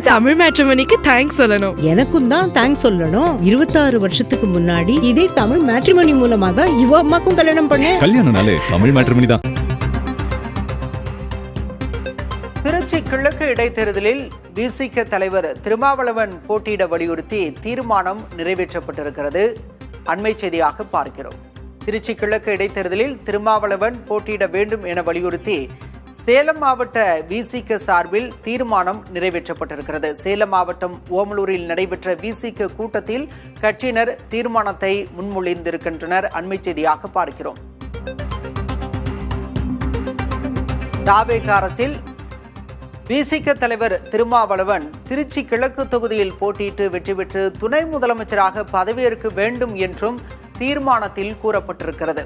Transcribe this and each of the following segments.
Tamil மேட்ரிமோனிக்கு thanks சொல்லணும். எனக்கும் தான் தேங்க்ஸ் சொல்லணும். 26 வருஷத்துக்கு முன்னாடி இதே தமிழ் மேட்ரிமோனி மூலமா தான் இவ அம்மாக்கும் கல்யாணம் பண்ணேன். கல்யாணம்னாலே தமிழ் மேட்ரிமோனி தான். திருச்சி கிழக்கு இடைத்தேர்தலில் விசிக தலைவர் திருமாவளவன் போட்டியிட வலியுறுத்தி தீர்மானம் நிறைவேற்றப்பட்டிருக்கிறது. அண்மை செய்தியாக பார்க்கிறோம். திருச்சி கிழக்கு இடைத்தேர்தலில் திருமாவளவன் போட்டியிட வேண்டும் என வலியுறுத்தி சேலம் மாவட்ட விசிக சார்பில் தீர்மானம் நிறைவேற்றப்பட்டிருக்கிறது. சேலம் மாவட்டம் ஓமலூரில் நடைபெற்ற விசிக கூட்டத்தில் கட்சியினர் தீர்மானத்தை முன்மொழிந்திருக்கின்றனர். அண்மை செய்தியாக பார்க்கிறோம். தாவேக அரசில் விசிக தலைவர் திருமாவளவன் திருச்சி கிழக்கு தொகுதியில் போட்டியிட்டு வெற்றி பெற்று துணை முதலமைச்சராக பதவியேற்க வேண்டும் என்றும் தீர்மானத்தில் கூறப்பட்டிருக்கிறது.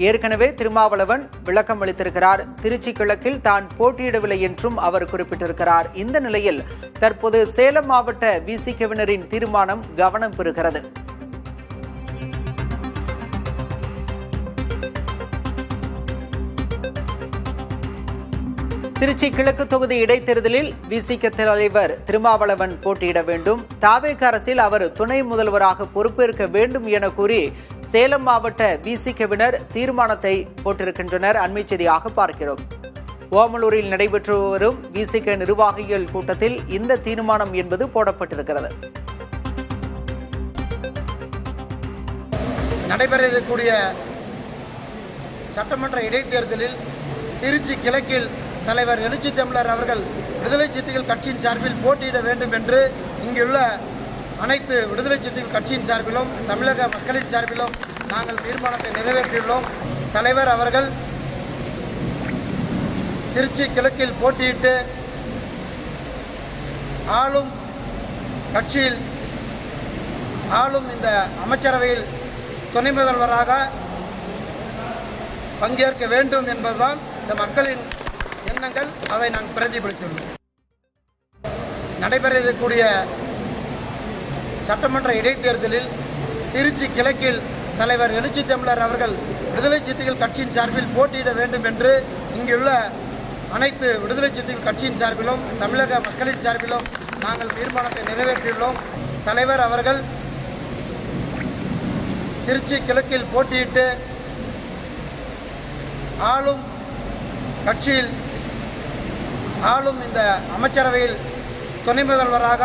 ஏற்கனவே திருமாவளவன் விளக்கம் அளித்திருக்கிறார். திருச்சி கிழக்கில் தான் போட்டியிடவில்லை என்றும் அவர் குறிப்பிட்டிருக்கிறார். இந்த நிலையில் தற்போது சேலம் மாவட்ட விசிகவினரின் தீர்மானம் கவனம் பெறுகிறது. திருச்சி கிழக்கு தொகுதி இடைத்தேர்தலில் விசிக தலைவர் திருமாவளவன் போட்டியிட வேண்டும், தாவேக அரசில் அவர் துணை முதல்வராக பொறுப்பேற்க வேண்டும் என கூறி சேலம் மாவட்ட விசிகவினர் தீர்மானத்தை போட்டிருக்கின்றனர். அண்மை செய்தியாக பார்க்கிறோம். ஓமலூரில் நடைபெற்று வரும் விசிக நிர்வாகிகள் கூட்டத்தில் இந்த தீர்மானம் என்பது போடப்பட்டிருக்கிறது. நடைபெற இருக்கக்கூடிய சட்டமன்ற இடைத்தேர்தலில் திருச்சி கிழக்கில் தலைவர் எழுச்சி தமிழர் அவர்கள் விடுதலை சிறுத்தைகள் கட்சியின் சார்பில் போட்டியிட வேண்டும் என்று இங்குள்ள அனைத்து விடுதலை சிறுத்தைகள் கட்சியின் சார்பிலும் தமிழக மக்களின் சார்பிலும் நாங்கள் தீர்மானத்தை நிறைவேற்றியுள்ளோம். தலைவர் அவர்கள் திருச்சி கிழக்கில் போட்டியிட்டு ஆளும் கட்சியில் ஆளும் இந்த அமைச்சரவையில் துணை முதல்வராக பங்கேற்க வேண்டும் என்பதுதான் இந்த மக்களின் எண்ணங்கள். அதை நாங்கள் பிரதிபலித்துள்ளோம். நடைபெற இருக்கக்கூடிய சட்டமன்ற இடைத்தேர்தலில் திருச்சி கிழக்கில் தலைவர் எழுச்சி தமிழர் அவர்கள் விடுதலை சிறுத்தைகள் கட்சியின் சார்பில் போட்டியிட வேண்டும் என்று இங்குள்ள அனைத்து விடுதலை சிறுத்தைகள் கட்சியின் சார்பிலும் தமிழக மக்களின் சார்பிலும் நாங்கள் தீர்மானத்தை நிறைவேற்றியுள்ளோம். தலைவர் அவர்கள் திருச்சி கிழக்கில் போட்டியிட்டு ஆளும் கட்சியில் ஆளும் இந்த அமைச்சரவையில் துணை முதல்வராக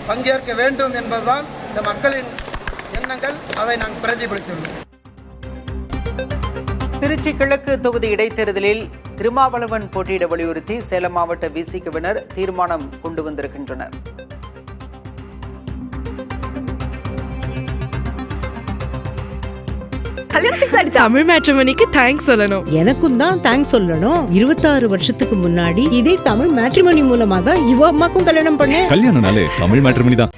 பங்கேற்க வேண்டும் என்பதுதான் இந்த மக்களின் எண்ணங்கள். அதை நாங்கள் பிரதிபலித்துள்ளோம். திருச்சி கிழக்கு தொகுதி இடைத்தேர்தலில் திருமாவளவன் போட்டியிட வலியுறுத்தி சேலம் மாவட்ட விசிகவினர் தீர்மானம் கொண்டு வந்திருக்கின்றனர். தமிழ் மேட்ரிமோனிக்கு தேங்க்ஸ் சொல்லணும். எனக்கும் தான் தேங்க்ஸ் சொல்லணும். 26 வருஷத்துக்கு முன்னாடி இதே தமிழ் மேட்ரிமோனி மூலமா தான் இவ அம்மாக்கும் கல்யாணம் பண்ணேன். கல்யாணம்னாலே தமிழ் மேட்ரிமோனி தான்.